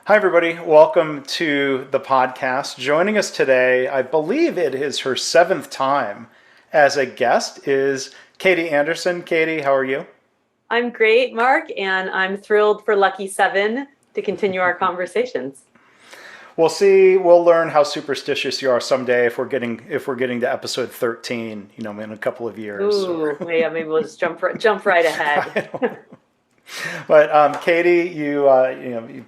Hi, everybody. Welcome to the podcast. Joining us today, I believe it is her seventh time as a guest, is Katie Anderson. Katie, how are you? I'm great, Mark, and I'm thrilled for Lucky Seven to continue our conversations. We'll see. We'll learn how superstitious you are someday if we're getting to episode 13. In a couple of years. Ooh, yeah, maybe we'll just jump right ahead. But Katie, you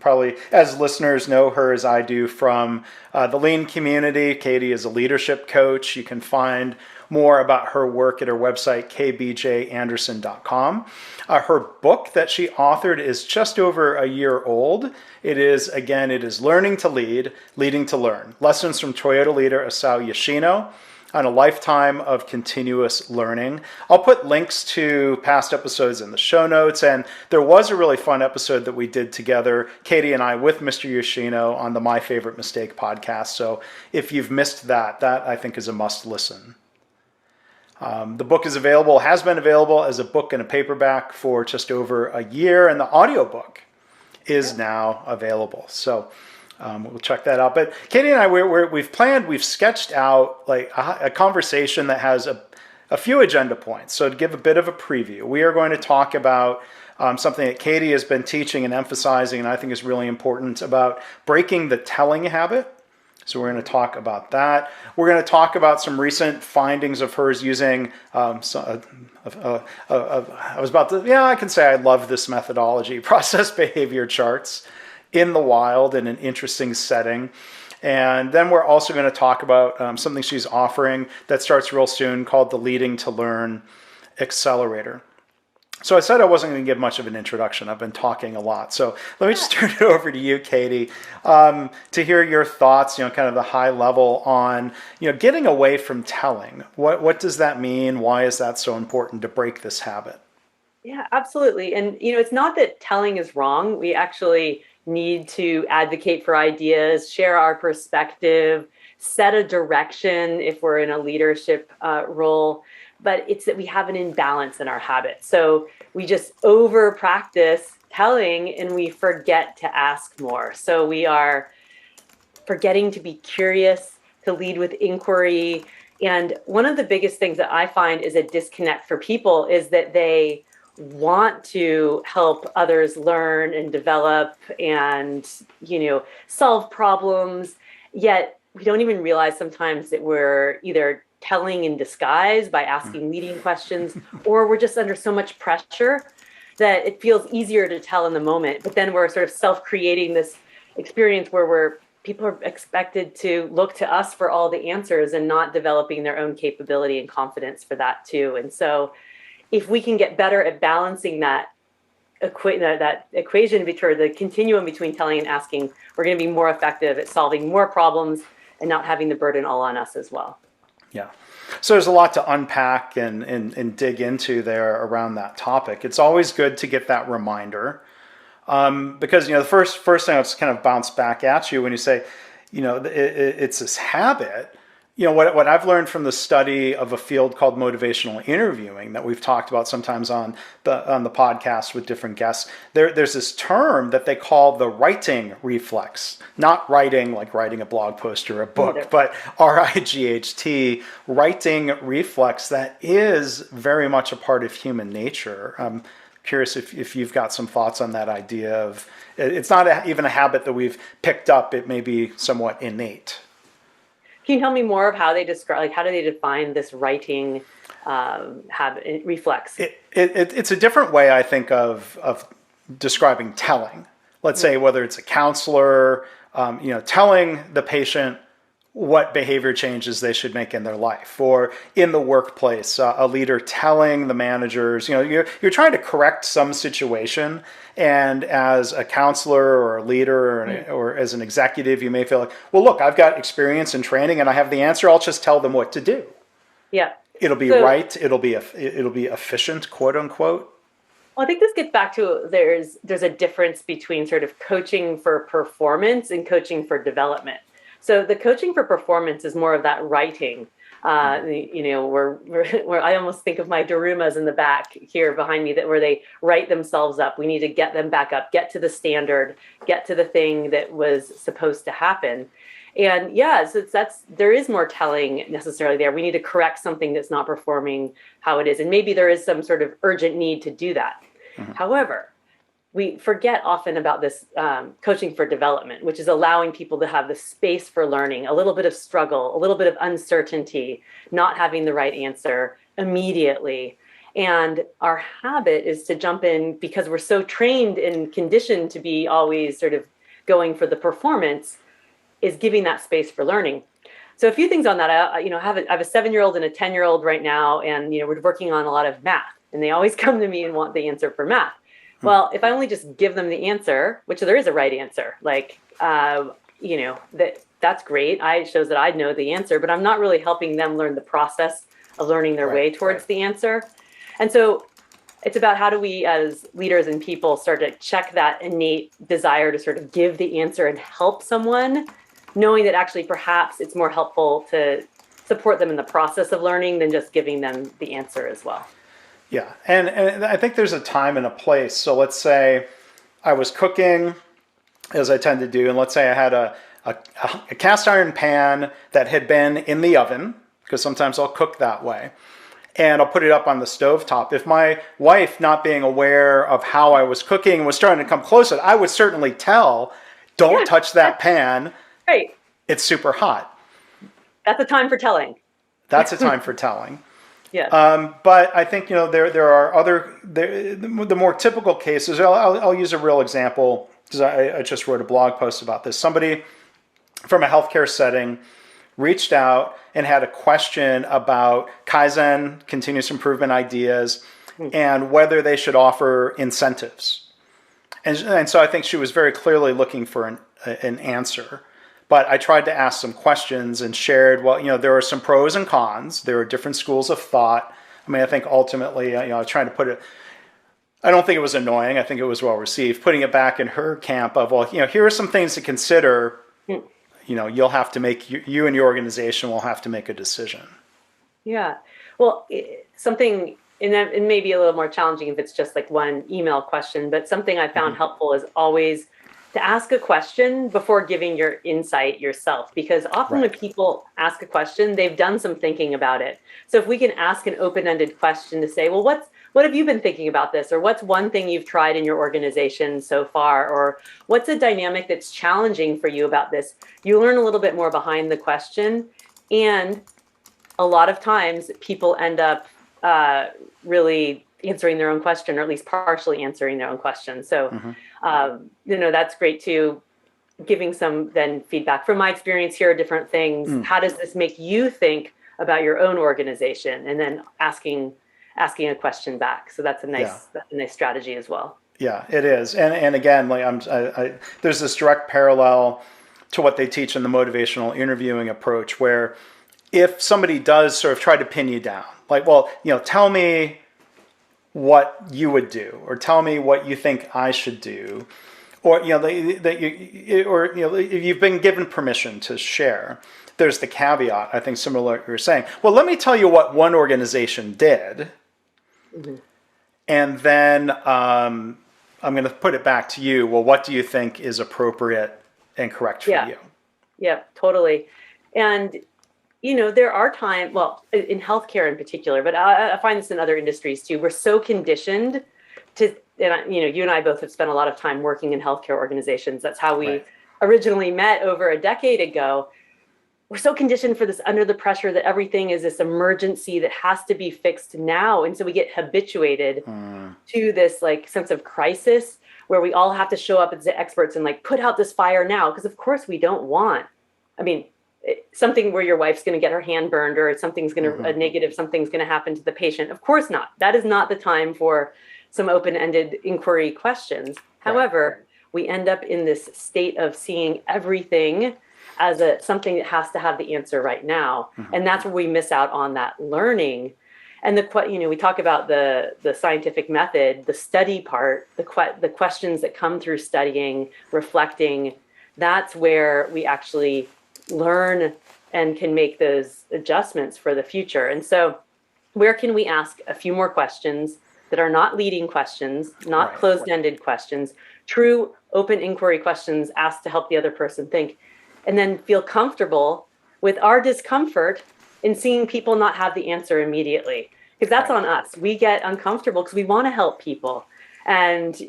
probably, as listeners, know her as I do from the Lean community. Katie is a leadership coach. You can find more about her work at her website, kbjanderson.com. Her book that she authored is just over a year old. It is Learning to Lead, Leading to Learn. Lessons from Toyota Leader Isao Yoshino on a lifetime of continuous learning. I'll put links to past episodes in the show notes, and there was a really fun episode that we did together, Katie and I, with Mr. Yoshino on the My Favorite Mistake podcast. So if you've missed that I think is a must listen. The book has been available as a book and a paperback for just over a year, and the audiobook is now available. So we'll check that out. But Katie and I, we've sketched out like a conversation that has a few agenda points. So to give a bit of a preview, we are going to talk about something that Katie has been teaching and emphasizing, and I think is really important, about breaking the telling habit. So we're going to talk about that. We're going to talk about some recent findings of hers using, I can say I love this methodology, process behavior charts in the wild in an interesting setting. And then we're also going to talk about something she's offering that starts real soon called the Leading to Learn Accelerator. So I said I wasn't going to give much of an introduction. I've been talking a lot. So let me just turn it over to you, Katie, to hear your thoughts, kind of the high level on, getting away from telling. What does that mean? Why is that so important to break this habit? Yeah, absolutely. And, it's not that telling is wrong. We actually need to advocate for ideas, share our perspective, set a direction if we're in a leadership role. But it's that we have an imbalance in our habits. So we just over practice telling and we forget to ask more. So we are forgetting to be curious, to lead with inquiry. And one of the biggest things that I find is a disconnect for people is that they want to help others learn and develop and, solve problems. Yet we don't even realize sometimes that we're either telling in disguise by asking leading questions, or we're just under so much pressure that it feels easier to tell in the moment. But then we're sort of self-creating this experience where people are expected to look to us for all the answers and not developing their own capability and confidence for that too. And so if we can get better at balancing that equation between the continuum between telling and asking, we're going to be more effective at solving more problems and not having the burden all on us as well. Yeah. So there's a lot to unpack and dig into there around that topic. It's always good to get that reminder because, the first thing I'll just kind of bounce back at you when you say, it's this habit. What I've learned from the study of a field called motivational interviewing that we've talked about sometimes on the podcast with different guests, there's this term that they call the writing reflex. Not writing like writing a blog post or a book, but RIGHT, writing reflex that is very much a part of human nature. I'm curious if you've got some thoughts on that idea of, it's not even a habit that we've picked up, it may be somewhat innate. Can you tell me more of how they describe, like, how do they define this writing habit, reflex? It's a different way, I think, of describing telling. Let's say whether it's a counselor, telling the patient what behavior changes they should make in their life, or in the workplace, a leader telling the managers, you're trying to correct some situation, and as a counselor or a leader or as an executive, you may feel like, well, look, I've got experience and training, and I have the answer. I'll just tell them what to do. Yeah, it'll be right. It'll be efficient, quote unquote. Well, I think this gets back to there's a difference between sort of coaching for performance and coaching for development. So the coaching for performance is more of that writing. Where I almost think of my Darumas in the back here behind me that where they write themselves up. We need to get them back up, get to the standard, get to the thing that was supposed to happen. And yeah, so there is more telling necessarily there. We need to correct something that's not performing how it is. And maybe there is some sort of urgent need to do that. However, we forget often about this coaching for development, which is allowing people to have the space for learning, a little bit of struggle, a little bit of uncertainty, not having the right answer immediately. And our habit is to jump in because we're so trained and conditioned to be always sort of going for the performance, is giving that space for learning. So a few things on that. I have a 7-year-old and a 10-year-old right now, and we're working on a lot of math, and they always come to me and want the answer for math. Well, if I only just give them the answer, which there is a right answer, that's great. It shows that I know the answer, but I'm not really helping them learn the process of learning their way towards the answer. And so it's about how do we as leaders and people start to check that innate desire to sort of give the answer and help someone, knowing that actually perhaps it's more helpful to support them in the process of learning than just giving them the answer as well. Yeah, and I think there's a time and a place. So let's say I was cooking, as I tend to do, and let's say I had a cast iron pan that had been in the oven, because sometimes I'll cook that way, and I'll put it up on the stovetop. If my wife, not being aware of how I was cooking, was starting to come closer, I would certainly tell, don't touch that pan. Right. It's super hot. That's a time for telling. That's a time for telling. Yeah. But I think there are the more typical cases. I'll use a real example because I just wrote a blog post about this. Somebody from a healthcare setting reached out and had a question about Kaizen, continuous improvement ideas, and whether they should offer incentives. And so I think she was very clearly looking for an answer. But I tried to ask some questions and shared, there are some pros and cons. There are different schools of thought. I mean, I think ultimately, I was trying to put it, I don't think it was annoying. I think it was well received. Putting it back in her camp of, here are some things to consider. You'll have to make, you and your organization will have to make a decision. Yeah. Well, something, and it may be a little more challenging if it's just like one email question, but something I found helpful is always to ask a question before giving your insight yourself, because often when people ask a question, they've done some thinking about it. So if we can ask an open-ended question to say, well, what have you been thinking about this? Or what's one thing you've tried in your organization so far? Or what's a dynamic that's challenging for you about this? You learn a little bit more behind the question. And a lot of times people end up really answering their own question, or at least partially answering their own question. So, that's great too. Giving some then feedback from my experience. Here are different things. How does this make you think about your own organization? And then asking a question back. So that's a nice strategy as well. Yeah, it is. And again, there's this direct parallel to what they teach in the motivational interviewing approach, where if somebody does sort of try to pin you down, like, well, tell me what you would do, or tell me what you think I should do, or if you've been given permission to share, there's the caveat. I think similar to what you're saying. Well, let me tell you what one organization did, and then I'm going to put it back to you. Well, what do you think is appropriate and correct for you? Yeah, totally. And there are times, well, in healthcare in particular, but I find this in other industries too. We're so conditioned to, you and I both have spent a lot of time working in healthcare organizations. That's how we originally met over a decade ago. We're so conditioned for this under the pressure that everything is this emergency that has to be fixed now. And so we get habituated to this sense of crisis where we all have to show up as the experts and put out this fire now. Because of course we don't want, something where your wife's going to get her hand burned, or something's going to something's going to happen to the patient. Of course not. That is not the time for some open-ended inquiry questions. However, we end up in this state of seeing everything as something that has to have the answer right now. And that's where we miss out on that learning. And we talk about the scientific method, the study part, the questions that come through studying, reflecting. That's where we actually learn and can make those adjustments for the future. And so where can we ask a few more questions that are not leading questions, not Right. closed-ended questions, true open inquiry questions asked to help the other person think, and then feel comfortable with our discomfort in seeing people not have the answer immediately. Because that's Right. on us. We get uncomfortable because we want to help people. And,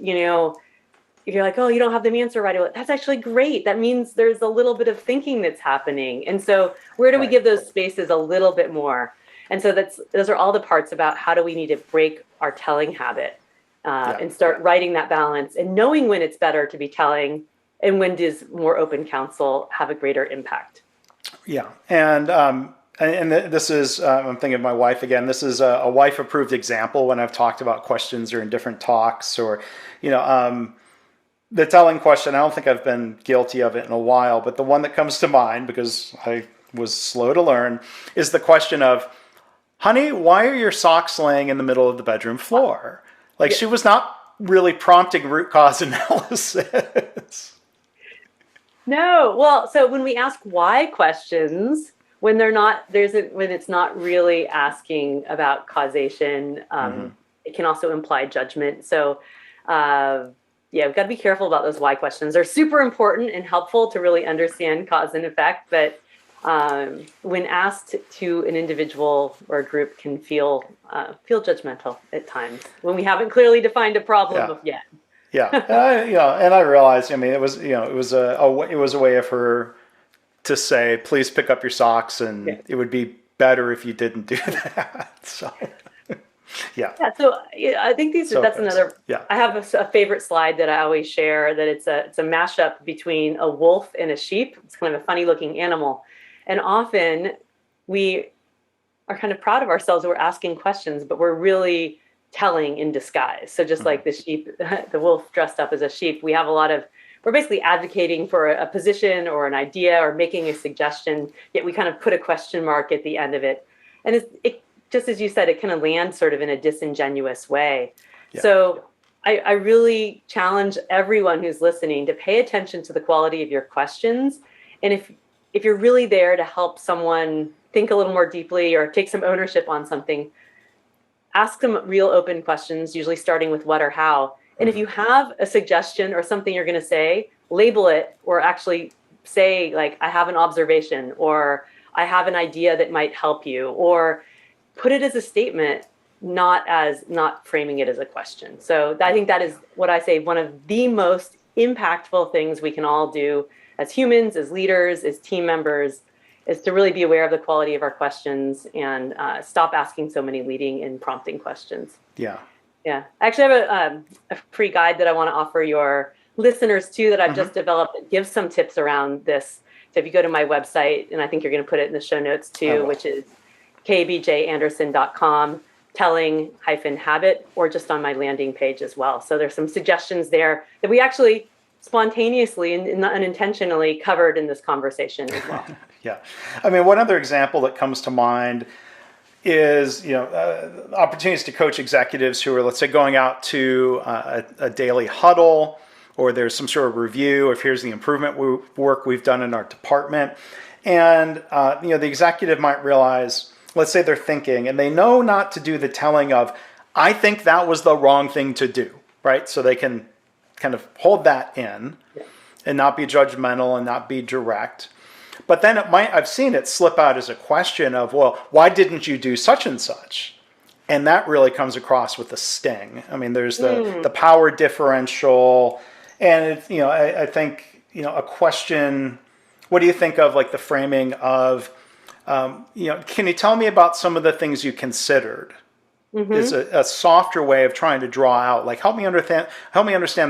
if you're like, oh, you don't have the answer right away, that's actually great. That means there's a little bit of thinking that's happening. And so where do we Right. give those spaces a little bit more? And so those are all the parts about how do we need to break our telling habit and start writing that balance and knowing when it's better to be telling and when does more open counsel have a greater impact. Yeah. And this is, I'm thinking of my wife again. This is a wife approved example when I've talked about questions or in different talks or, the telling question. I don't think I've been guilty of it in a while, but the one that comes to mind because I was slow to learn is the question of, honey, why are your socks laying in the middle of the bedroom floor? Like she was not really prompting root cause analysis. No, well, so when we ask why questions, when it's not really asking about causation, it can also imply judgment. So, we've got to be careful about those why questions. They're super important and helpful to really understand cause and effect, but when asked to an individual or a group can feel judgmental at times when we haven't clearly defined a problem yet. Yeah, and I realized. I mean, it was a way of her to say, please pick up your socks, and it would be better if you didn't do that. So, yeah. So I think that's another. Yeah. I have a favorite slide that I always share. That it's a mashup between a wolf and a sheep. It's kind of a funny looking animal, and often we are kind of proud of ourselves. We're asking questions, but we're really telling in disguise. So just like the sheep, the wolf dressed up as a sheep, we're basically advocating for a position or an idea or making a suggestion, yet we kind of put a question mark at the end of it. And it just as you said, it kind of lands sort of in a disingenuous way. Yeah. So I really challenge everyone who's listening to pay attention to the quality of your questions. And if you're really there to help someone think a little more deeply or take some ownership on something, ask them real open questions, usually starting with what or how. And if you have a suggestion or something you're going to say, label it or actually say, like, I have an observation or I have an idea that might help you, or put it as a statement, not framing it as a question. So I think that is what I say, one of the most impactful things we can all do as humans, as leaders, as team members, is to really be aware of the quality of our questions and stop asking so many leading and prompting questions. Yeah. Yeah. I actually have a free guide that I want to offer your listeners too that I've just developed that gives some tips around this. So if you go to my website, and I think you're going to put it in the show notes too, which is kbjanderson.com, telling-habit, or just on my landing page as well. So there's some suggestions there that we actually spontaneously and unintentionally covered in this conversation as well. Yeah. I mean, one other example that comes to mind is, opportunities to coach executives who are, let's say, going out to a daily huddle, or there's some sort of review of here's the improvement work we've done in our department. And, the executive might realize, let's say they're thinking, and they know not to do the telling of, I think that was the wrong thing to do, right? So they can kind of hold that in and not be judgmental and not be direct. But then I've seen it slip out as a question of, well, why didn't you do such and such? And that really comes across with a sting. I mean, there's the power differential. And, I think, a question, what do you think of like the framing of, can you tell me about some of the things you considered? Is a softer way of trying to draw out, like, help me understand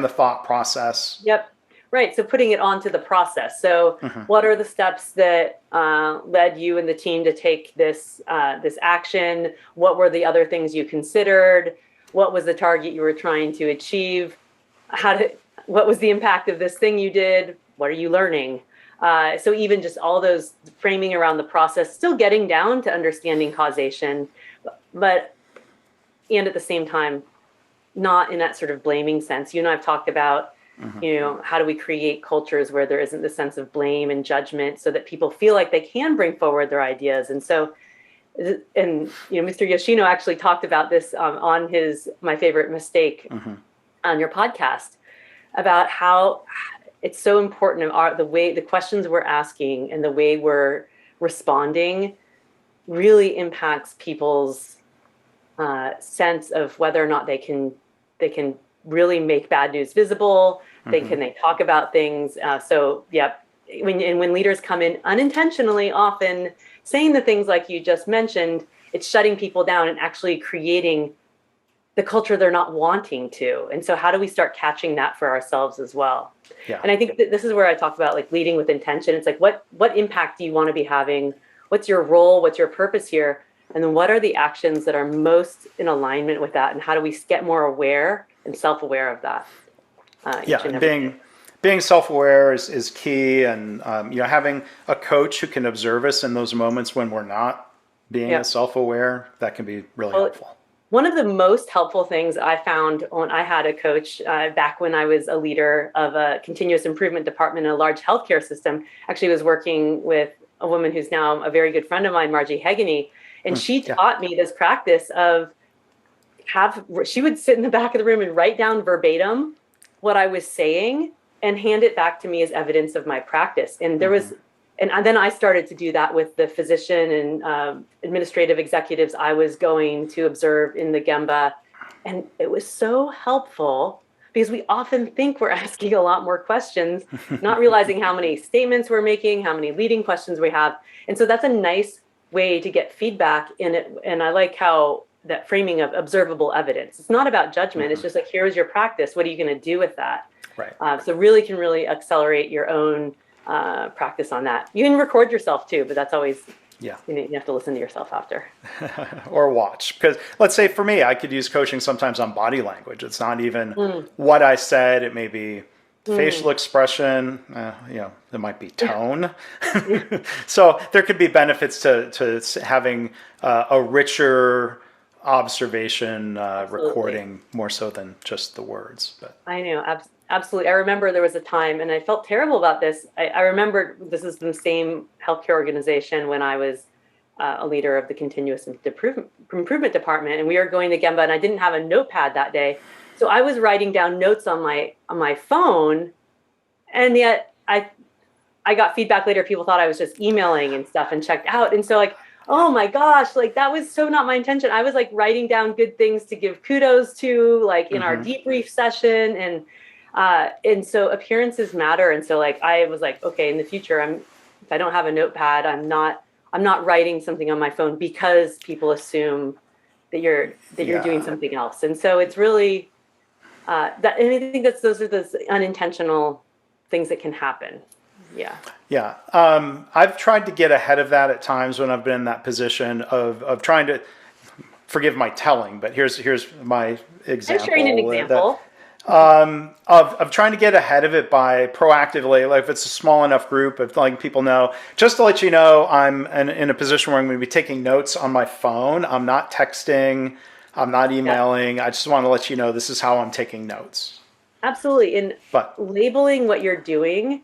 the thought process. Yep. Right. So putting it onto the process. So what are the steps that led you and the team to take this action? What were the other things you considered? What was the target you were trying to achieve? What was the impact of this thing you did? What are you learning? So even just all those framing around the process, still getting down to understanding causation, and at the same time, not in that sort of blaming sense. You and I have talked about How do we create cultures where there isn't the sense of blame and judgment so that people feel like they can bring forward their ideas? And so, Mr. Yoshino actually talked about this on his My Favorite Mistake on your podcast, about how it's so important the questions we're asking and the way we're responding really impacts people's sense of whether or not they can really make bad news visible. They talk about things. When leaders come in unintentionally, often saying the things like you just mentioned, it's shutting people down and actually creating the culture they're not wanting to. And so how do we start catching that for ourselves as well? Yeah. And I think that this is where I talk about like leading with intention. It's like, what impact do you want to be having? What's your role? What's your purpose here? And then what are the actions that are most in alignment with that? And how do we get more aware and self-aware of that? And being self-aware is key, and having a coach who can observe us in those moments when we're not being self-aware, that can be really helpful. One of the most helpful things I found when I had a coach back when I was a leader of a continuous improvement department in a large healthcare system, actually was working with a woman who's now a very good friend of mine, Margie Heganey, and she taught me this practice of she would sit in the back of the room and write down verbatim what I was saying and hand it back to me as evidence of my practice. And there was, and then I started to do that with the physician and administrative executives I was going to observe in the Gemba. And it was so helpful because we often think we're asking a lot more questions, not realizing how many statements we're making, how many leading questions we have. And so that's a nice way to get feedback in it. And I like how that framing of observable evidence. It's not about judgment. It's just like, here's your practice. What are you going to do with that? Right. So really can accelerate your own practice on that. You can record yourself too, but that's always, you have to listen to yourself after. Or watch. Because let's say for me, I could use coaching sometimes on body language. It's not even what I said. It may be facial expression, there might be tone. So there could be benefits to having a richer observation recording more so than just the words. But I know, absolutely. I remember there was a time, and I felt terrible about this. I remember this is the same healthcare organization when I was a leader of the continuous improvement department, and we were going to Gemba, and I didn't have a notepad that day. So I was writing down notes on my phone, and yet I got feedback later. People thought I was just emailing and stuff and checked out. And so like, oh my gosh, like that was so not my intention. I was like writing down good things to give kudos to, like in our debrief session. And so appearances matter. And so like, I was like, okay, in the future, if I don't have a notepad, I'm not writing something on my phone because people assume that you're doing something else. And so it's really, and I think those are those unintentional things that can happen. Yeah. I've tried to get ahead of that at times when I've been in that position of trying to forgive my telling, but here's my example. I'm sharing an example. Of trying to get ahead of it by proactively, like if it's a small enough group, of letting people know, just to let you know, I'm in a position where I'm going to be taking notes on my phone. I'm not texting. I'm not emailing. I just want to let you know this is how I'm taking notes. Absolutely. And labeling what you're doing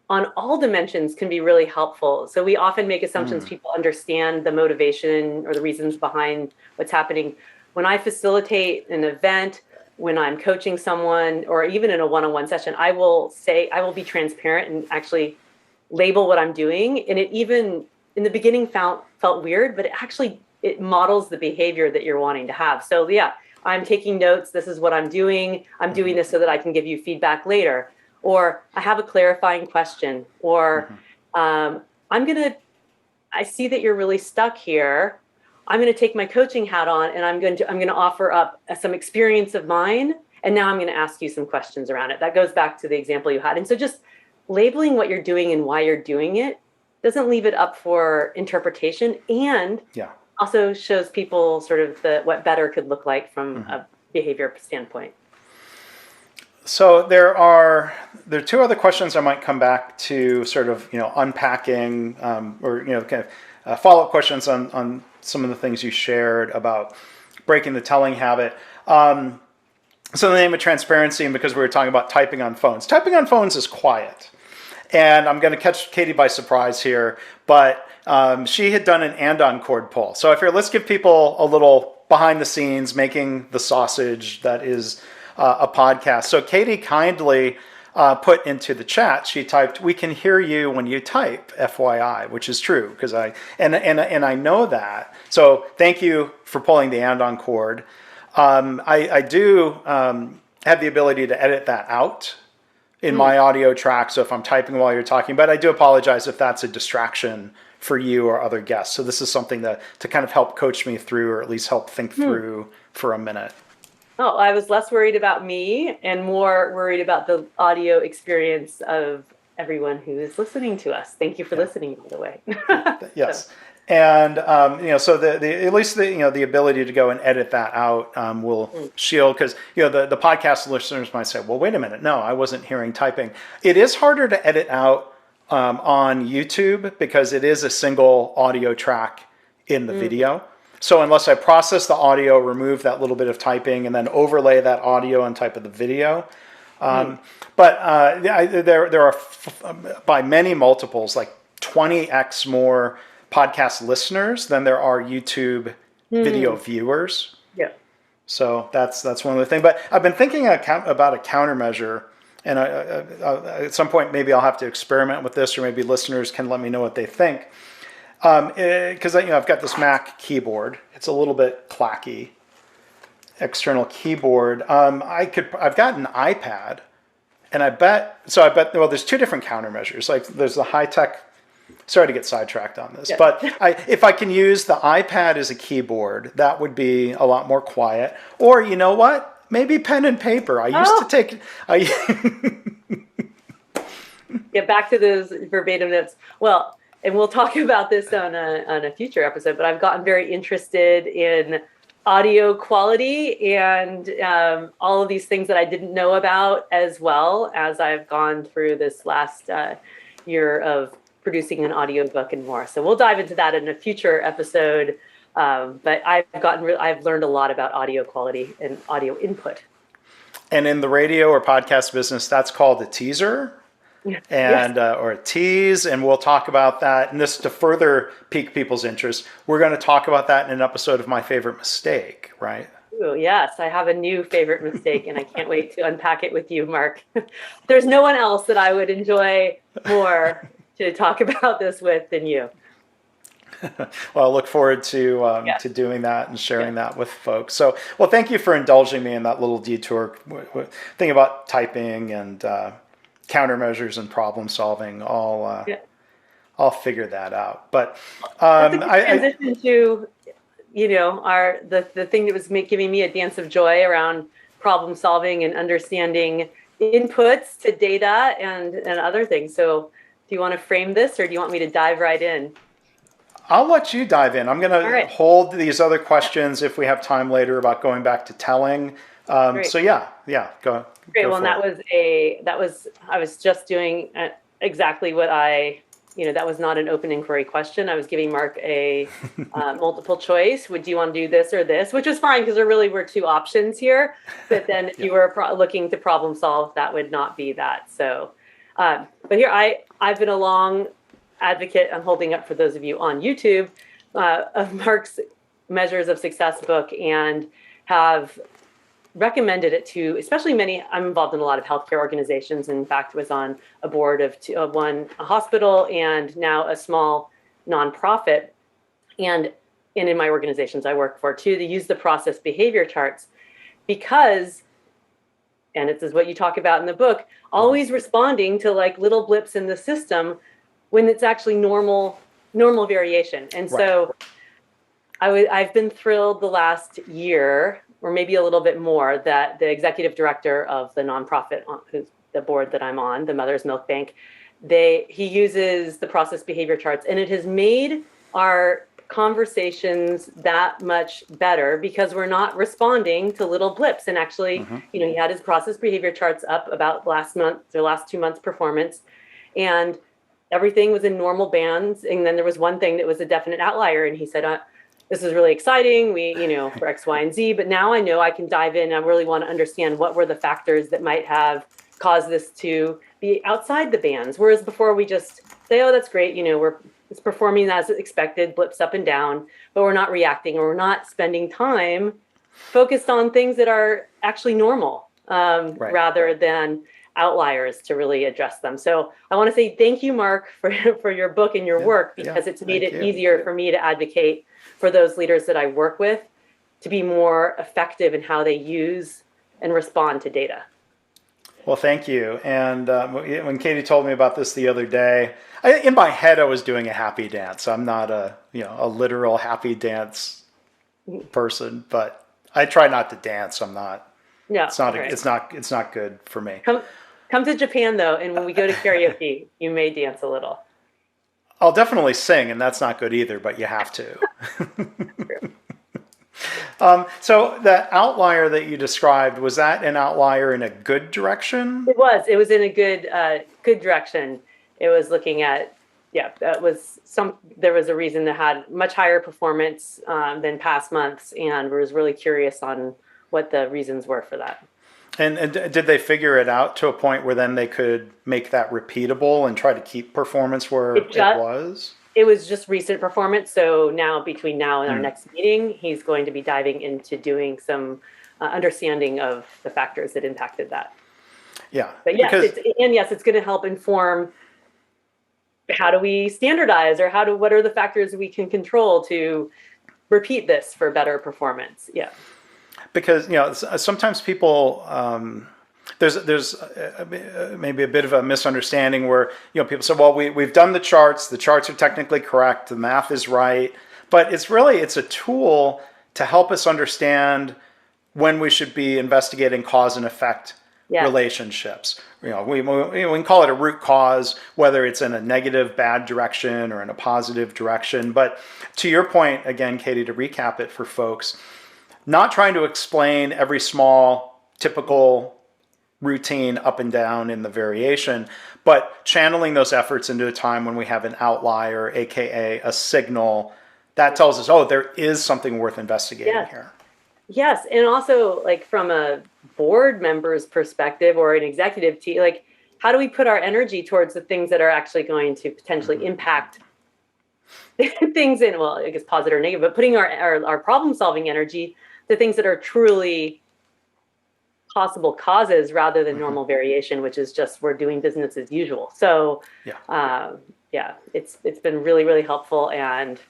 on all dimensions can be really helpful. So we often make assumptions people understand the motivation or the reasons behind what's happening. When I facilitate an event, when I'm coaching someone, or even in a one-on-one session, I will be transparent and actually label what I'm doing. And it even in the beginning felt weird, but it models the behavior that you're wanting to have. So I'm taking notes. This is what I'm doing. I'm doing this so that I can give you feedback later. Or I have a clarifying question, or I see that you're really stuck here. I'm going to take my coaching hat on, and I'm going to offer up some experience of mine. And now I'm going to ask you some questions around it. That goes back to the example you had. And so just labeling what you're doing and why you're doing it doesn't leave it up for interpretation, and also shows people sort of what better could look like from a behavior standpoint. So there are two other questions I might come back to, sort of unpacking or kind of follow-up questions on some of the things you shared about breaking the telling habit. So in the name of transparency, and because we were talking about typing on phones is quiet. And I'm going to catch Katie by surprise here, but she had done an andon cord pull. So let's give people a little behind the scenes, making the sausage that is a podcast. So Katie kindly put into the chat, she typed, "We can hear you when you type, FYI," which is true, because I know that. So thank you for pulling the andon cord. I do have the ability to edit that out in my audio track. So if I'm typing while you're talking, but I do apologize if that's a distraction for you or other guests. So this is something to kind of help coach me through, or at least help think through for a minute. Oh, I was less worried about me and more worried about the audio experience of everyone who is listening to us. Thank you for listening, by the way. Yes. So. And so at least the ability to go and edit that out will shield, because the podcast listeners might say, well, wait a minute, no, I wasn't hearing typing. It is harder to edit out on YouTube because it is a single audio track in the video. So unless I process the audio, remove that little bit of typing, and then overlay that audio on top of the video. But there are by many multiples, like 20x more podcast listeners than there are YouTube video viewers. Yeah. So that's one of the things. But I've been thinking about a countermeasure, and at some point maybe I'll have to experiment with this, or maybe listeners can let me know what they think. Because I've got this Mac keyboard. It's a little bit clacky. External keyboard. I've got an iPad, and I bet. Well, there's two different countermeasures. Like there's the high tech. Sorry to get sidetracked on this, but if I can use the iPad as a keyboard, that would be a lot more quiet. Or you know what? Maybe pen and paper. I used to take. Get back to those verbatim notes. Well, and we'll talk about this on a future episode. But I've gotten very interested in audio quality and all of these things that I didn't know about, as well as I've gone through this last year of producing an audiobook and more. So we'll dive into that in a future episode. But I've learned a lot about audio quality and audio input. And in the radio or podcast business, that's called a teaser. And or a tease, and we'll talk about that. And this, to further pique people's interest, we're going to talk about that in an episode of My Favorite Mistake, right? Ooh, yes, I have a new favorite mistake, and I can't wait to unpack it with you, Mark. There's no one else that I would enjoy more to talk about this with than you. Well, I look forward to doing that and sharing that with folks. So, well, thank you for indulging me in that little detour, thinking about typing and countermeasures and problem solving. I'll figure that out. But I transition to the thing that was giving me a dance of joy around problem solving and understanding inputs to data and other things. So do you want to frame this, or do you want me to dive right in? I'll let you dive in. I'm going to hold these other questions if we have time later about going back to telling. So go. Great. Well, I was just doing exactly what that was not an open inquiry question. I was giving Mark a multiple choice. Would you want to do this or this? Which was fine, because there really were two options here. But then if you were looking to problem solve, that would not be that. So, but here I've been a long advocate. I'm holding up for those of you on YouTube of Mark's Measures of Success book, and have recommended it to especially many. I'm involved in a lot of healthcare organizations, and in fact was on a board of a hospital and now a small nonprofit. And in my organizations I work for too, they use the process behavior charts because, and this is what you talk about in the book, always responding to like little blips in the system when it's actually normal variation. And so I've been thrilled the last year, or maybe a little bit more, that the executive director of the nonprofit, who's the board that I'm on, the Mother's Milk Bank, he uses the process behavior charts, and it has made our conversations that much better because we're not responding to little blips. And actually, he had his process behavior charts up about last 2 months' performance, and everything was in normal bands. And then there was one thing that was a definite outlier, and he said, this is really exciting. For X, Y, and Z, but now I know I can dive in. I really want to understand what were the factors that might have caused this to be outside the bands. Whereas before we just say, oh, that's great. It's performing as expected, blips up and down, but we're not reacting, or we're not spending time focused on things that are actually normal, rather than outliers to really address them. So I want to say thank you, Mark, for your book and your work, because it's made it easier for me to advocate for those leaders that I work with to be more effective in how they use and respond to data. Well, thank you. And when Katie told me about this the other day, in my head I was doing a happy dance. I'm not a literal happy dance person, but I try not to dance. I'm not. Yeah, it's not good for me. Come to Japan though, and when we go to karaoke, you may dance a little. I'll definitely sing, and that's not good either, but you have to. So the outlier that you described, was that an outlier in a good direction? It was. It was in a good direction. It was looking at, there was a reason that had much higher performance than past months, and was really curious on what the reasons were for that. And did they figure it out to a point where then they could make that repeatable and try to keep performance where it was? It was just recent performance. So now, between now and our next meeting, he's going to be diving into doing some understanding of the factors that impacted that. Yeah. But yes, it's going to help inform how do we standardize, or what are the factors we can control to repeat this for better performance. Yeah. Because sometimes people there's maybe a bit of a misunderstanding where people say, well, we've done the charts are technically correct, the math is right, but it's a tool to help us understand when we should be investigating cause and effect relationships. We can call it a root cause, whether it's in a negative, bad direction or in a positive direction. But to your point, again, Katie, to recap it for folks, not trying to explain every small, typical routine up and down in the variation, but channeling those efforts into a time when we have an outlier, aka a signal, that tells us, oh, there is something worth investigating here. Yes, and also, like, from a board member's perspective or an executive team, like, how do we put our energy towards the things that are actually going to potentially impact things in, well, I guess positive or negative, but putting our problem-solving energy to things that are truly possible causes rather than normal variation, which is just we're doing business as usual. So it's been really, really helpful. And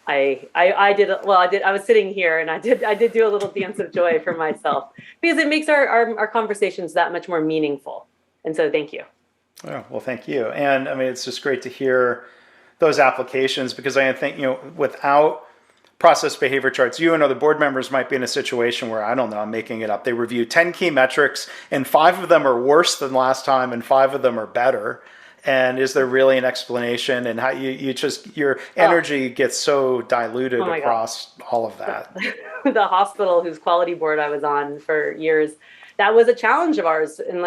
I was sitting here and I did do a little dance of joy for myself, because it makes our conversations that much more meaningful. And so thank you. Oh, well, thank you. And I mean, it's just great to hear those applications, because I think, without process behavior charts, you and other board members might be in a situation where, I don't know, I'm making it up, they review 10 key metrics and 5 of them are worse than last time and 5 of them are better. And is there really an explanation? And how your energy gets so diluted across all of that. The hospital whose quality board I was on for years, that was a challenge of ours. And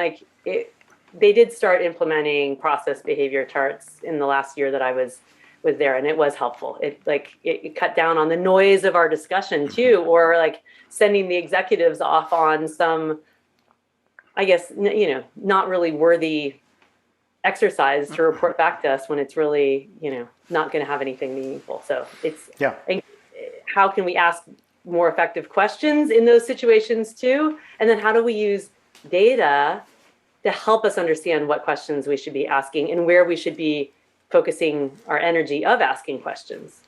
they did start implementing process behavior charts in the last year that I was there, and it was helpful. It cut down on the noise of our discussion too, or like sending the executives off on some, I guess, not really worthy exercise to report back to us when it's really, not going to have anything meaningful. So how can we ask more effective questions in those situations too? And then how do we use data to help us understand what questions we should be asking and where we should be focusing our energy of asking questions?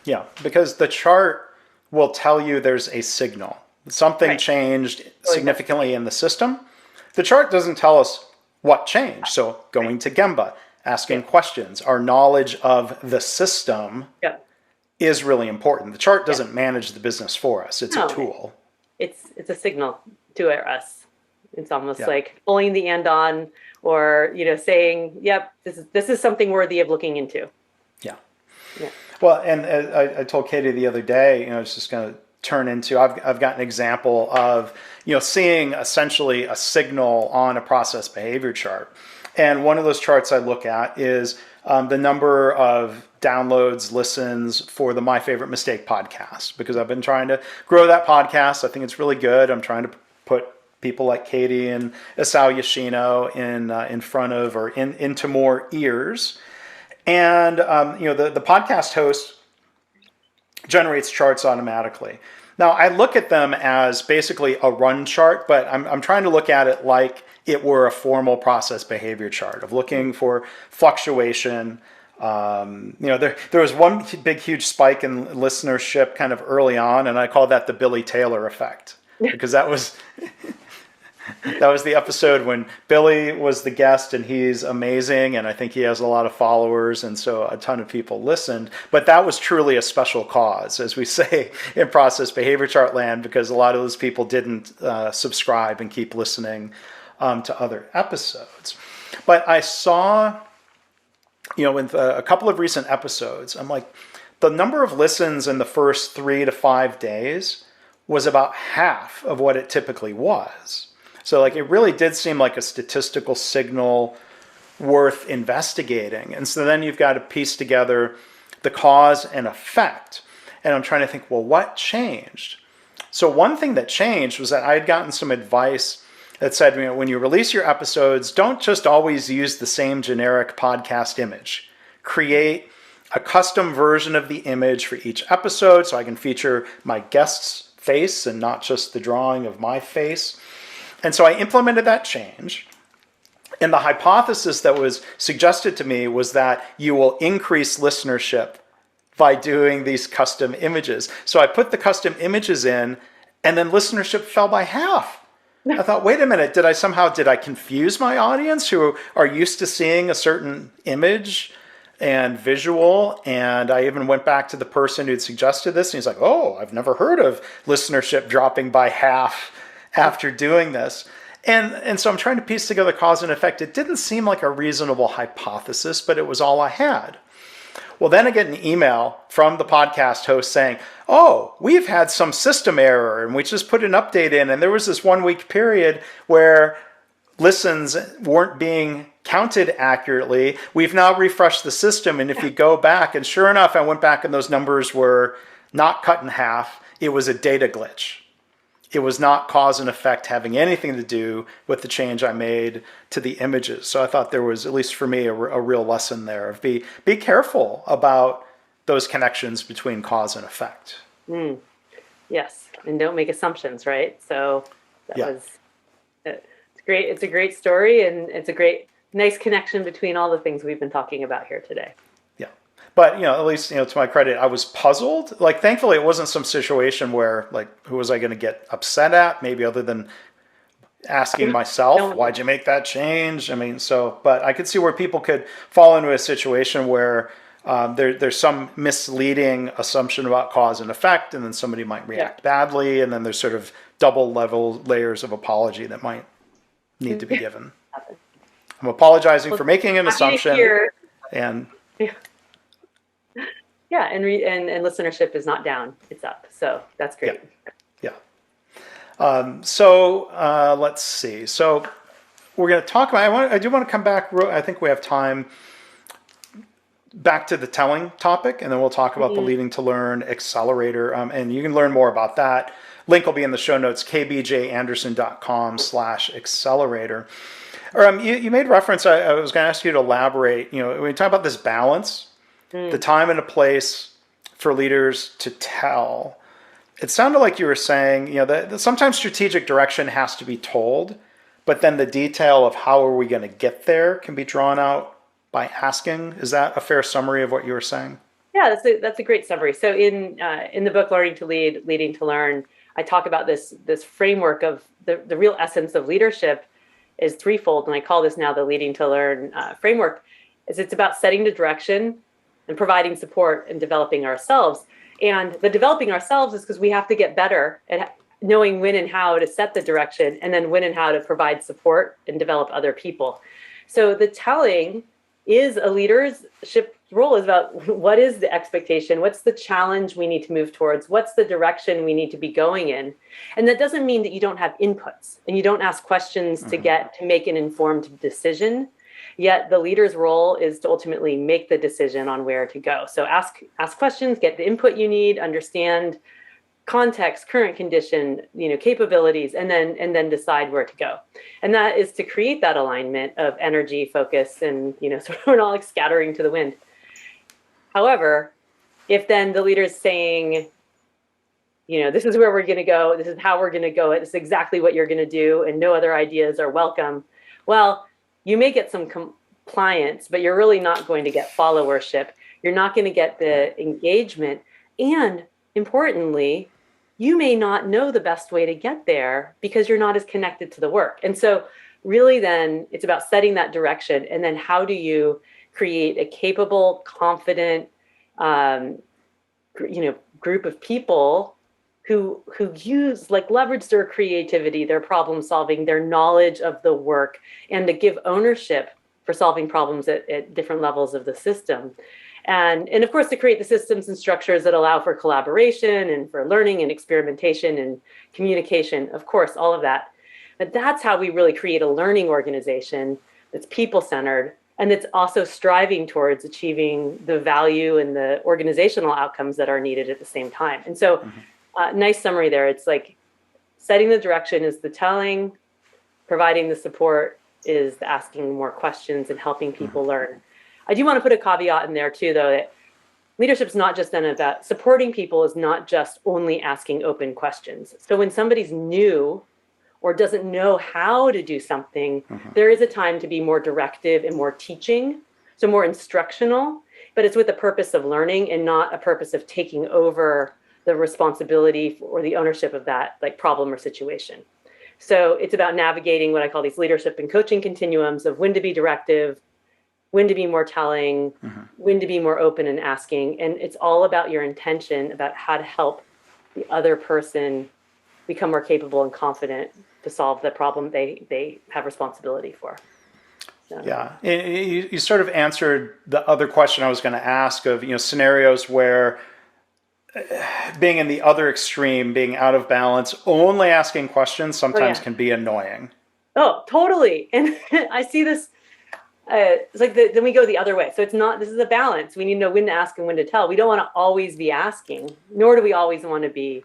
Yeah, because the chart will tell you there's a signal. Something changed significantly in the system. The chart doesn't tell us what changed. So going to Gemba, asking questions, our knowledge of the system is really important. The chart doesn't manage the business for us. It's a tool. It's a signal to us. It's almost like pulling the andon, or saying, "Yep, this is something worthy of looking into." Yeah. Well, and I told Katie the other day, it's just going to turn into. I've got an example of seeing essentially a signal on a process behavior chart, And one of those charts I look at is the number of downloads, listens for the My Favorite Mistake podcast, because I've been trying to grow that podcast. I think it's really good. I'm trying to put people like Katie and Isao Yoshino in front of, or into more ears. And the podcast host generates charts automatically. Now, I look at them as basically a run chart, but I'm trying to look at it like it were a formal process behavior chart of looking for fluctuation. There was one big, huge spike in listenership kind of early on, and I call that the Billy Taylor effect, because that was the episode when Billy was the guest, and he's amazing, and I think he has a lot of followers, and so a ton of people listened. But that was truly a special cause, as we say in process behavior chart land, because a lot of those people didn't subscribe and keep listening to other episodes. But I saw, with a couple of recent episodes, I'm like, the number of listens in the first 3 to 5 days was about half of what it typically was. So it really did seem like a statistical signal worth investigating. And so then you've got to piece together the cause and effect. And I'm trying to think, well, what changed? So one thing that changed was that I had gotten some advice that said, when you release your episodes, don't just always use the same generic podcast image. Create a custom version of the image for each episode so I can feature my guest's face and not just the drawing of my face. And so I implemented that change. And the hypothesis that was suggested to me was that you will increase listenership by doing these custom images. So I put the custom images in, and then listenership fell by half. I thought, wait a minute, did I confuse my audience who are used to seeing a certain image and visual? And I even went back to the person who'd suggested this, and he's like, oh, I've never heard of listenership dropping by half after doing this. And so I'm trying to piece together cause and effect. It didn't seem like a reasonable hypothesis, but it was all I had. Well, then I get an email from the podcast host saying, oh, we've had some system error, and we just put an update in, and there was this 1 week period where listens weren't being counted accurately. We've now refreshed the system, and if you go back, and sure enough, I went back and those numbers were not cut in half. It was a data glitch. It was not cause and effect having anything to do with the change I made to the images. So I thought there was, at least for me, a real lesson there of be careful about those connections between cause and effect. Yes, and don't make assumptions, right? So it's great. It's a great story, and it's a nice connection between all the things we've been talking about here today. But, at least, to my credit, I was puzzled. Thankfully, it wasn't some situation where, who was I going to get upset at? Maybe other than asking myself, why'd you make that change? But I could see where people could fall into a situation where there's some misleading assumption about cause and effect, and then somebody might react badly, and then there's sort of double layers of apology that might need to be given. I'm apologizing for making an assumption. And and listenership is not down; it's up. So that's great. Let's see. So we're going to talk about. I do want to come back. I think we have time. Back to the telling topic, and then we'll talk about the Leading to Learn Accelerator. And you can learn more about that. Link will be in the show notes: kbjanderson.com/accelerator. You made reference. I was going to ask you to elaborate. When we talk about this balance. The time and a place for leaders to tell. It sounded like you were saying, that sometimes strategic direction has to be told, but then the detail of how are we going to get there can be drawn out by asking. Is that a fair summary of what you were saying? Yeah, that's a great summary. So in the book Learning to Lead, Leading to Learn, I talk about this framework of the real essence of leadership is threefold, and I call this now the Leading to Learn framework. It's about setting the direction and providing support and developing ourselves. And the developing ourselves is because we have to get better at knowing when and how to set the direction, and then when and how to provide support and develop other people. So the telling is a leadership role is about what is the expectation, what's the challenge we need to move towards, what's the direction we need to be going in. And that doesn't mean that you don't have inputs and you don't ask questions to make an informed decision. Yet the leader's role is to ultimately make the decision on where to go. So ask questions, get the input you need, understand context, current condition, capabilities, and then decide where to go. And that is to create that alignment of energy, focus, and so we're not like scattering to the wind. However, if then the leader's saying, this is where we're going to go, this is how we're going to go, this is exactly what you're going to do, and no other ideas are welcome, well, you may get some compliance, but you're really not going to get followership. You're not going to get the engagement. And importantly, you may not know the best way to get there because you're not as connected to the work. And so really then it's about setting that direction. And then how do you create a capable, confident, group of people who leverage their creativity, their problem solving, their knowledge of the work, and to give ownership for solving problems at different levels of the system. And of course, to create the systems and structures that allow for collaboration and for learning and experimentation and communication, of course, all of that. But that's how we really create a learning organization that's people-centered and that's also striving towards achieving the value and the organizational outcomes that are needed at the same time. And so, nice summary there. It's like setting the direction is the telling, providing the support is the asking more questions and helping people learn. I do want to put a caveat in there too, though, that leadership's not just then about supporting people is not just only asking open questions. So when somebody's new or doesn't know how to do something, there is a time to be more directive and more teaching, so more instructional, but it's with the purpose of learning and not a purpose of taking over the responsibility or the ownership of that problem or situation. So it's about navigating what I call these leadership and coaching continuums of when to be directive, when to be more telling, when to be more open and asking. And it's all about your intention about how to help the other person become more capable and confident to solve the problem they have responsibility for. So. Yeah, you sort of answered the other question I was going to ask of, scenarios where being in the other extreme, being out of balance, only asking questions sometimes can be annoying. Oh, totally. And I see this. It's like then we go the other way. So this is a balance. We need to know when to ask and when to tell. We don't want to always be asking, nor do we always want to be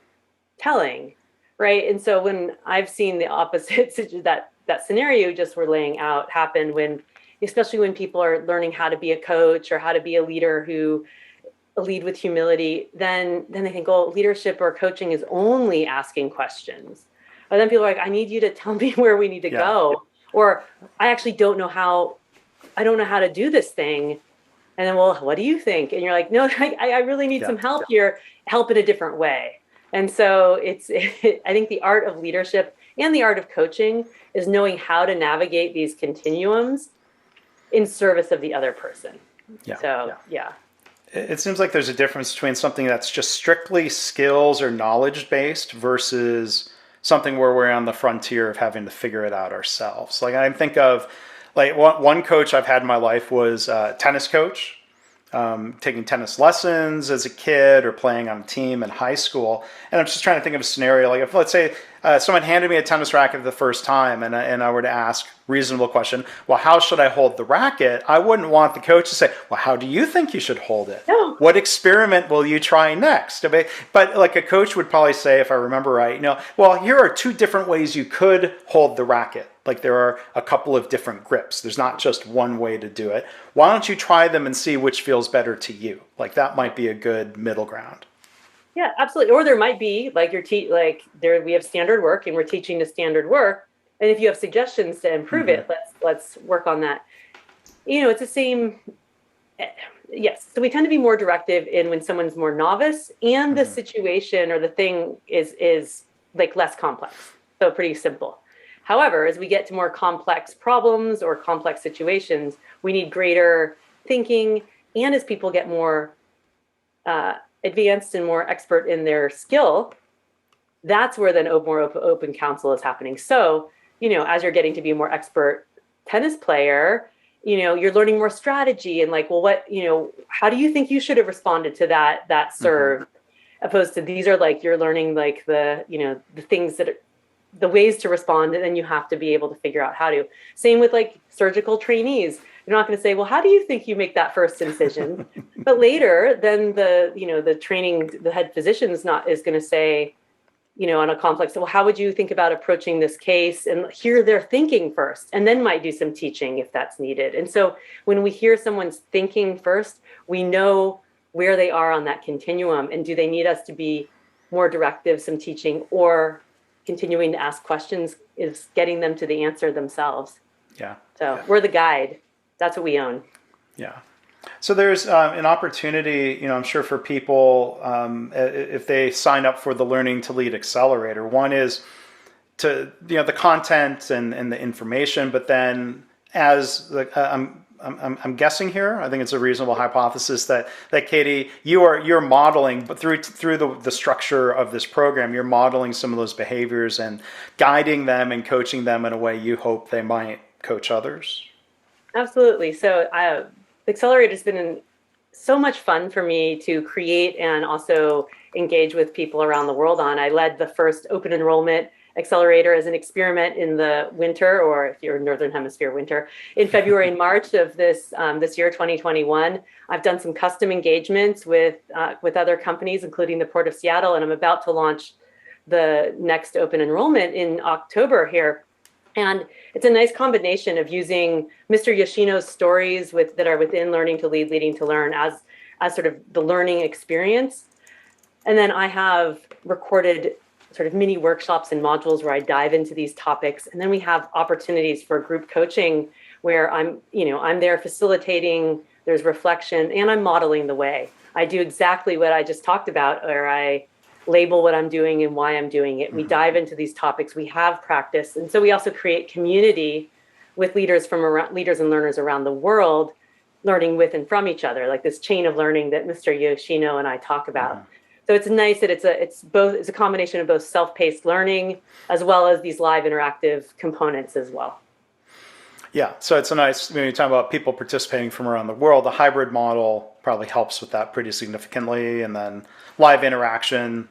telling, right? And so when I've seen the opposite, that scenario just we're laying out happen especially when people are learning how to be a coach or how to be a leader who lead with humility, then they think, oh, leadership or coaching is only asking questions. Or then people are like, I need you to tell me where we need to go. Or I actually don't know how to do this thing. And then, well, what do you think? And you're like, no, I really need some help here, help in a different way. And so I think the art of leadership and the art of coaching is knowing how to navigate these continuums in service of the other person. It seems like there's a difference between something that's just strictly skills or knowledge based versus something where we're on the frontier of having to figure it out ourselves. Like I think of one coach I've had in my life was a tennis coach, taking tennis lessons as a kid or playing on a team in high school. And I'm just trying to think of a scenario. Like if, let's say, someone handed me a tennis racket the first time and I were to ask reasonable question, well, how should I hold the racket? I wouldn't want the coach to say, well, how do you think you should hold it? No. What experiment will you try next? But like a coach would probably say, if I remember right, well, here are two different ways you could hold the racket. Like there are a couple of different grips. There's not just one way to do it. Why don't you try them and see which feels better to you? Like that might be a good middle ground. Yeah, absolutely. Or there might be we have standard work and we're teaching the standard work. And if you have suggestions to improve it, let's work on that. It's the same. Yes. So we tend to be more directive in when someone's more novice and the situation or the thing is like less complex. So pretty simple. However, as we get to more complex problems or complex situations, we need greater thinking. And as people get more advanced and more expert in their skill, that's where then more open counsel is happening. So, as you're getting to be a more expert tennis player, you're learning more strategy and how do you think you should have responded to that serve, opposed to these are you're learning the things that the ways to respond, and then you have to be able to figure out how to. Same with surgical trainees. You're not going to say, well, how do you think you make that first incision? But later, then the head physician is going to say, on a complex, well, how would you think about approaching this case? And hear their thinking first, and then might do some teaching if that's needed. And so when we hear someone's thinking first, we know where they are on that continuum, and do they need us to be more directive, some teaching, or continuing to ask questions is getting them to the answer themselves. Yeah. So we're the guide. That's what we own. Yeah. So there's an opportunity, I'm sure for people, if they sign up for the Learning to Lead Accelerator. One is to, the content and the information, but then as I'm guessing here, I think it's a reasonable hypothesis that Katie, you're modeling, but through the structure of this program, you're modeling some of those behaviors and guiding them and coaching them in a way you hope they might coach others. Absolutely. So the Accelerator has been so much fun for me to create and also engage with people around the world on. I led the first open enrollment Accelerator as an experiment in the winter, or if you're in Northern Hemisphere, winter, in February and March of this year, 2021. I've done some custom engagements with other companies, including the Port of Seattle, and I'm about to launch the next open enrollment in October here. And it's a nice combination of using Mr. Yoshino's stories that are within Learning to Lead, Leading to Learn as sort of the learning experience. And then I have recorded sort of mini workshops and modules where I dive into these topics. And then we have opportunities for group coaching where I'm there facilitating, there's reflection, and I'm modeling the way. I do exactly what I just talked about, where I label what I'm doing and why I'm doing it. We dive into these topics. We have practice. And so we also create community with leaders and learners around the world, learning with and from each other, like this chain of learning that Mr. Yoshino and I talk about. So it's nice that it's a combination of both self-paced learning as well as these live interactive components as well. Yeah, so it's a nice, when you talk about people participating from around the world, the hybrid model probably helps with that pretty significantly. And then live interaction,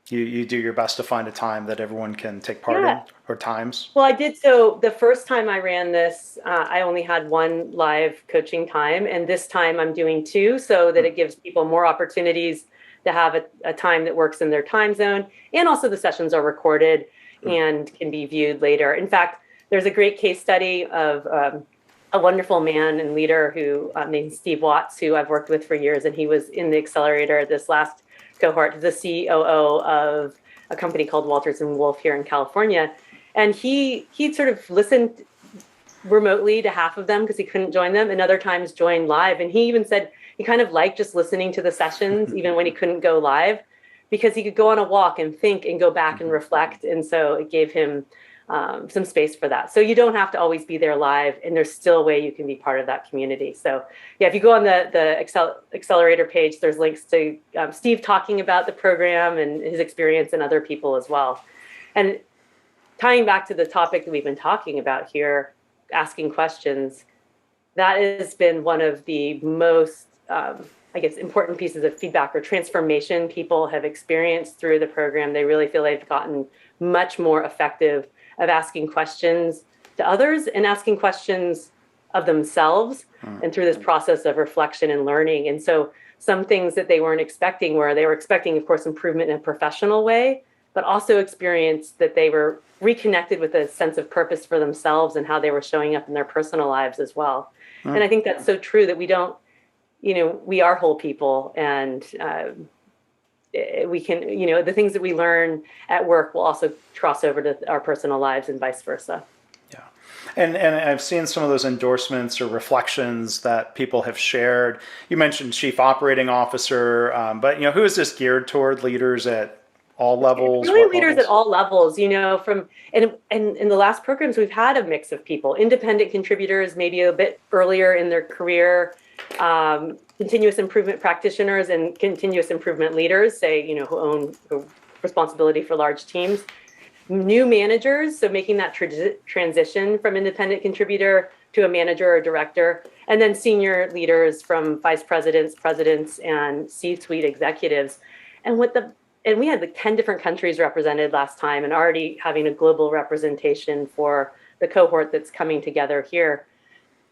you do your best to find a time that everyone can take part in, or times. Well, I did. So the first time I ran this, I only had one live coaching time. And this time I'm doing two, so that it gives people more opportunities to have a time that works in their time zone. And also the sessions are recorded and can be viewed later. In fact, there's a great case study of a wonderful man and leader who named Steve Watts, who I've worked with for years. And he was in the Accelerator this last cohort, the COO of a company called Walters and Wolf here in California. And he sort of listened remotely to half of them because he couldn't join them, and other times joined live. And he even said he kind of liked just listening to the sessions, even when he couldn't go live, because he could go on a walk and think and go back and reflect. And so it gave him some space for that. So you don't have to always be there live, and there's still a way you can be part of that community. So yeah, if you go on the Accelerator page, there's links to Steve talking about the program and his experience, and other people as well. And tying back to the topic that we've been talking about here, asking questions, that has been one of the most, important pieces of feedback or transformation people have experienced through the program. They really feel they've gotten much more effective of asking questions to others and asking questions of themselves, and through this process of reflection and learning. And so some things that they weren't expecting, where they were expecting, of course, improvement in a professional way, but also experienced that they were reconnected with a sense of purpose for themselves and how they were showing up in their personal lives as well. And I think that's so true, that we don't, we are whole people, and we can, the things that we learn at work will also cross over to our personal lives and vice versa. Yeah. And I've seen some of those endorsements or reflections that people have shared. You mentioned chief operating officer, but who is this geared toward? Leaders at all levels? Really, leaders at all levels, from, and in the last programs, we've had a mix of people, independent contributors, maybe a bit earlier in their career, continuous improvement practitioners and continuous improvement leaders, say, who own the responsibility for large teams, new managers, so making that transition from independent contributor to a manager or director, and then senior leaders from vice presidents, presidents, and C-suite executives. And we had like 10 different countries represented last time, and already having a global representation for the cohort that's coming together here.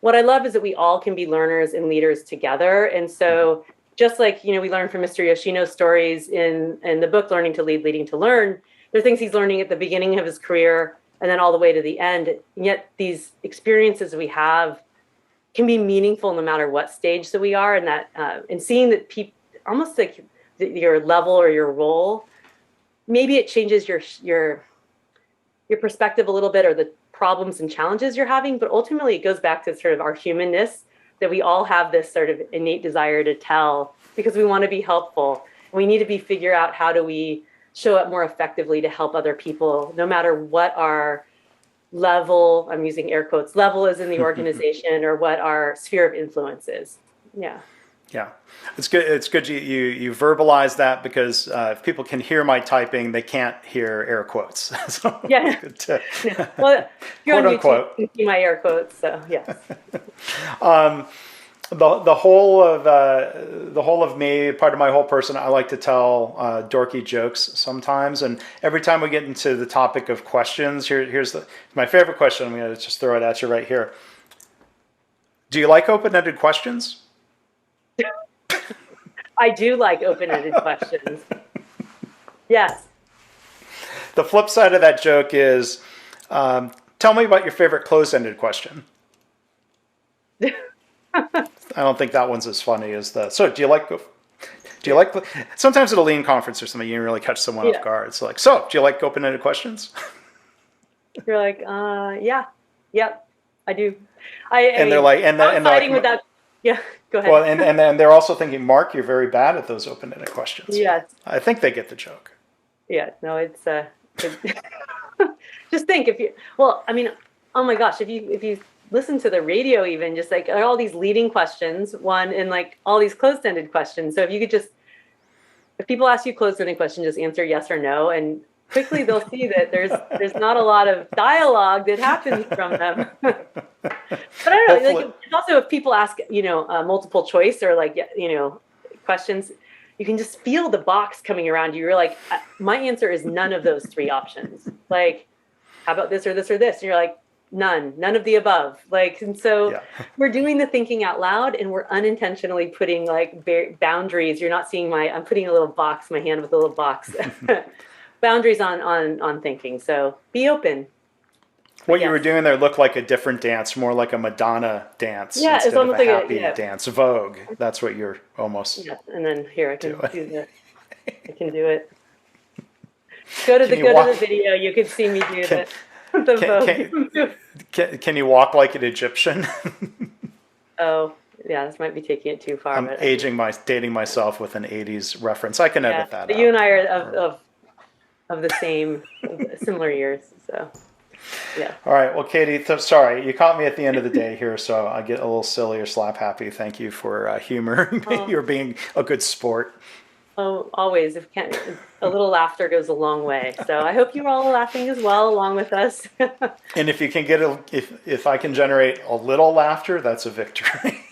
what I love is that we all can be learners and leaders together. And so just like, we learn from Mr. Yoshino's stories in the book, Learning to Lead, Leading to Learn, there are things he's learning at the beginning of his career and then all the way to the end. And yet these experiences we have can be meaningful no matter what stage that we are. And that, and seeing that people, almost like your level or your role, maybe it changes your perspective a little bit, or the problems and challenges you're having, but ultimately it goes back to sort of our humanness, that we all have this sort of innate desire to tell because we want to be helpful. We need to figure out how do we show up more effectively to help other people, no matter what our level, I'm using air quotes, level is in the organization or what our sphere of influence is. Yeah. Yeah, it's good. It's good you verbalize that, because if people can hear my typing, they can't hear air quotes. So yeah. Good to, well, you're on unquote. YouTube, you can see my air quotes. So yes. The whole of me, part of my whole person, I like to tell dorky jokes sometimes. And every time we get into the topic of questions, here's my favorite question. I'm going to just throw it at you right here. Do you like open-ended questions? I do like open-ended questions. Yes. The flip side of that joke is, tell me about your favorite closed-ended question. I don't think that one's as funny as so do you like, sometimes at a lean conference or something, you really catch someone off guard. It's like, so do you like open-ended questions? You're like, yeah, yep, I do. They're like, and they're like, with that. Yeah, go ahead. Well, and then they're also thinking, Mark, you're very bad at those open-ended questions. Yes. I think they get the joke. Yeah, no, it's just think oh my gosh, if you listen to the radio, even just like all these leading questions, one, and like all these closed-ended questions. So if you could if people ask you closed-ended questions, just answer yes or no, and quickly they'll see that there's not a lot of dialogue that happens from them. But I don't know, like, also if people ask, multiple choice or like, questions, you can just feel the box coming around you. You're like, my answer is none of those three options. Like, how about this or this or this? And you're like, none of the above. Like, and so we're doing the thinking out loud, and we're unintentionally putting like boundaries. You're not seeing I'm putting a little box, my hand with a little box, boundaries on thinking. So be open. What you were doing there looked like a different dance, more like a Madonna dance instead of a happy dance. Vogue. That's what you're almost. Yeah, and then here I can do this. I can do it. Go to the video. You can see me do that. Can you walk like an Egyptian? Oh, yeah, this might be taking it too far. I'm dating myself with an 80s reference. I can edit that out. You and I are of the similar years, so. Yeah. All right. Well, Katie, sorry, you caught me at the end of the day here, so I get a little silly or slap happy. Thank you for humor. You're being a good sport. Oh, always. A little laughter goes a long way. So I hope you're all laughing as well along with us. And if you can get if I can generate a little laughter, that's a victory.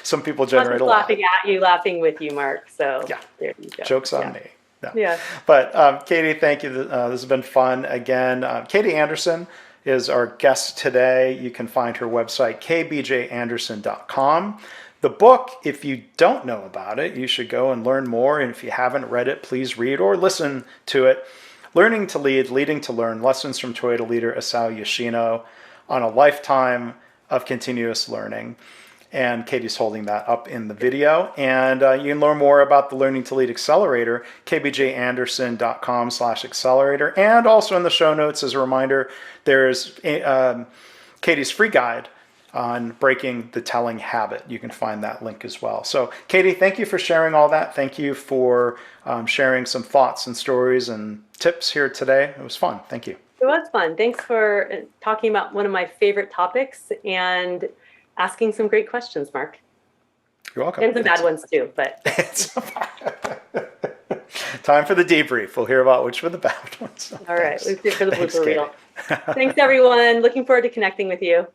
Some people generate a lot. Laughing at you, laughing with you, Mark. So there you go. Joke's on me. No. Yeah. But Katie, thank you. This has been fun. Again, Katie Anderson is our guest today. You can find her website, kbjanderson.com. The book, if you don't know about it, you should go and learn more. And if you haven't read it, please read or listen to it. Learning to Lead, Leading to Learn, Lessons from Toyota Leader Isao Yoshino on a Lifetime of Continuous Learning. And Katie's holding that up in the video. And you can learn more about the Learning to Lead Accelerator, kbjanderson.com/accelerator. And also in the show notes, as a reminder, there's Katie's free guide on breaking the telling habit. You can find that link as well. So Katie, thank you for sharing all that. Thank you for sharing some thoughts and stories and tips here today. It was fun. Thank you. It was fun. Thanks for talking about one of my favorite topics and asking some great questions, Mark. You're welcome. And some bad ones too, but. Time for the debrief. We'll hear about which were the bad ones. All right. Let's do it for the blooper reel. Thanks, everyone. Looking forward to connecting with you.